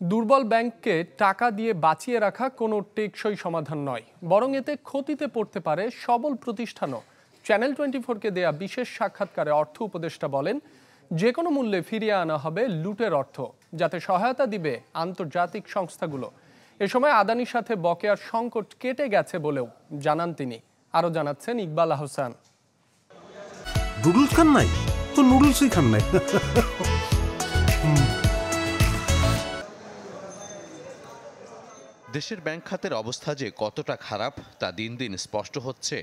দুর্বল ব্যাংককে টাকা দিয়ে বাঁচিয়ে রাখা কোনো টেকসই সমাধান নয়, বরং এতে ক্ষতিতে পড়তে পারে সবল প্রতিষ্ঠানও। চ্যানেল 24-কে দেয়া বিশেষ সাক্ষাৎকারে অর্থ উপদেষ্টা বলেন, যে কোনো মূল্যে ফিরিয়ে আনা হবে লুটের অর্থ, যাতে সহায়তা দিবে আন্তর্জাতিক সংস্থাগুলো। এ সময় আদানির সাথে বকেয়ার সংকট কেটে গেছে বলেও জানান তিনি। আরও জানাচ্ছেন ইকবাল আহসান। নুডলস খান নাই তো নুডলসই খান নাই। দেশের ব্যাংক খাতের অবস্থা যে কতটা খারাপ তা দিন দিন স্পষ্ট হচ্ছে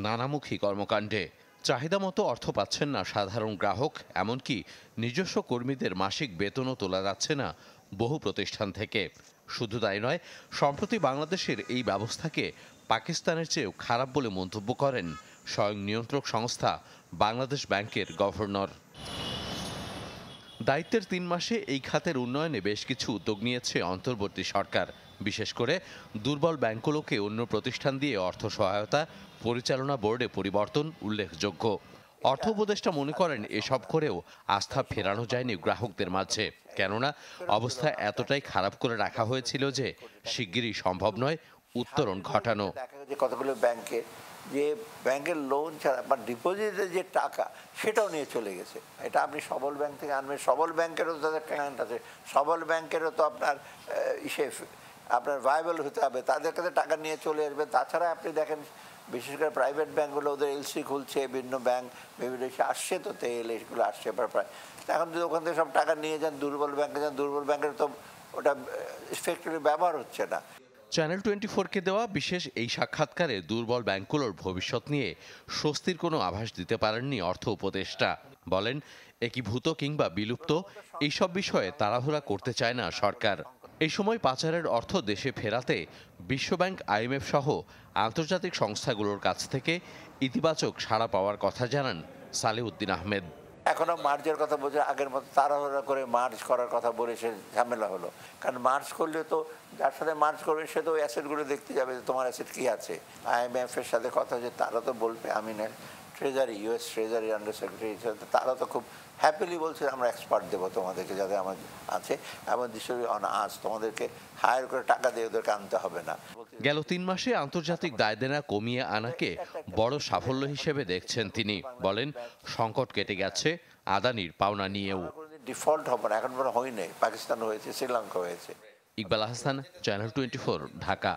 নানামুখী কর্মকাণ্ডে। চাহিদা মতো অর্থ পাচ্ছেন না সাধারণ গ্রাহক, এমনকি নিজস্ব কর্মীদের মাসিক বেতনও তোলা যাচ্ছে না বহু প্রতিষ্ঠান থেকে। শুধু তাই নয়, সম্প্রতি বাংলাদেশের এই ব্যবস্থাকে পাকিস্তানের চেয়েও খারাপ বলে মন্তব্য করেন স্বয়ং নিয়ন্ত্রক সংস্থা বাংলাদেশ ব্যাংকের গভর্নর। দায়িত্বের 3 মাসে এই খাতের উন্নয়নে বেশ কিছু উদ্যোগ নিয়েছে অন্তর্বর্তী সরকার। বিশেষ করে দুর্বল ব্যাংকগুলোকে অন্য প্রতিষ্ঠান দিয়ে অর্থ সহায়তা, পরিচালনা বোর্ডে পরিবর্তন উল্লেখযোগ্য। অর্থ উপদেষ্টা মনে করেন এসব করেও আস্থা ফেরানো যায়নি গ্রাহকদের মাঝে, কেননা অবস্থা এতটাই খারাপ করে রাখা হয়েছিল যে শিগগিরই সম্ভব নয় উত্তরণ ঘটানো। কতগুলো ব্যাংকে যে ব্যাংকের লোন ছাড়া বা ডিপোজিটের যে টাকা সেটাও নিয়ে চলে গেছে। এটা আপনি সবল ব্যাংক থেকে আনবেন, সবল ব্যাংকেরও তাদের ক্লায়েন্ট আছে, সবল ব্যাংকেরও তো আপনার ভায়াবল হতে হবে, তাদের কাছে টাকা নিয়ে চলে আসবে। তাছাড়া আপনি দেখেন বিশেষ করে প্রাইভেট ব্যাংকগুলো ওদের এলসি খুলছে, বিভিন্ন ব্যাংক বিভিন্ন দেশে আসছে, তো তেল এগুলো আসছে প্রায়। এখন যদি ওখান থেকে সব টাকা নিয়ে যান দুর্বল ব্যাংকে যান, দুর্বল ব্যাংকের তো ওটা ইফেক্টিভলি ব্যবহার হচ্ছে না। চ্যানেল 24-কে দেওয়া বিশেষ এই সাক্ষাৎকারে দুর্বল ব্যাংকগুলোর ভবিষ্যৎ নিয়ে স্বস্তির কোনো আভাস দিতে পারেননি অর্থ উপদেষ্টা। বলেন, একীভূত কিংবা বিলুপ্ত এইসব বিষয়ে তাড়াহুড়া করতে চায় না সরকার। এই সময় পাচারের অর্থ দেশে ফেরাতে বিশ্বব্যাংক, IMF সহ আন্তর্জাতিক সংস্থাগুলোর কাছ থেকে ইতিবাচক সাড়া পাওয়ার কথা জানান সালেউদ্দিন আহমেদ। এখনো মার্চের কথা বলছে, আগের মতো তাড়াহুড়া করে মার্চ করার কথা বলে সে ঝামেলা হলো। কারণ মার্চ করলে তো যার সাথে মার্চ করবে সে তো অ্যাসেটগুলো দেখতে যাবে যে তোমার অ্যাসেট কী আছে। IMF এর সাথে কথা হচ্ছে, তারা তো বলবে, আমিনের treasury, US treasury under secretary, তারা তো খুব হ্যাপিলি বলছে আমরা এক্সপার্ট দেবো তোমাদেরকে, যাদের আমার আছে, এবং আজ তোমাদেরকে হায়ার করে টাকা দিয়ে ওদেরকে আনতে হবে না। গেল 3 মাসে আন্তর্জাতিক দায়দেনা কমিয়ে আনাকে বড় সাফল্য হিসেবে দেখছেন তিনি। বলেন, সংকট কেটে গেছে আদানির পাওনা নিয়েও। ডিফল্ট হবে না, এখন পরে হয়নি, পাকিস্তান হয়েছে, শ্রীলঙ্কা হয়েছে। ইকবাল আহসান, চ্যানেল 24, ঢাকা।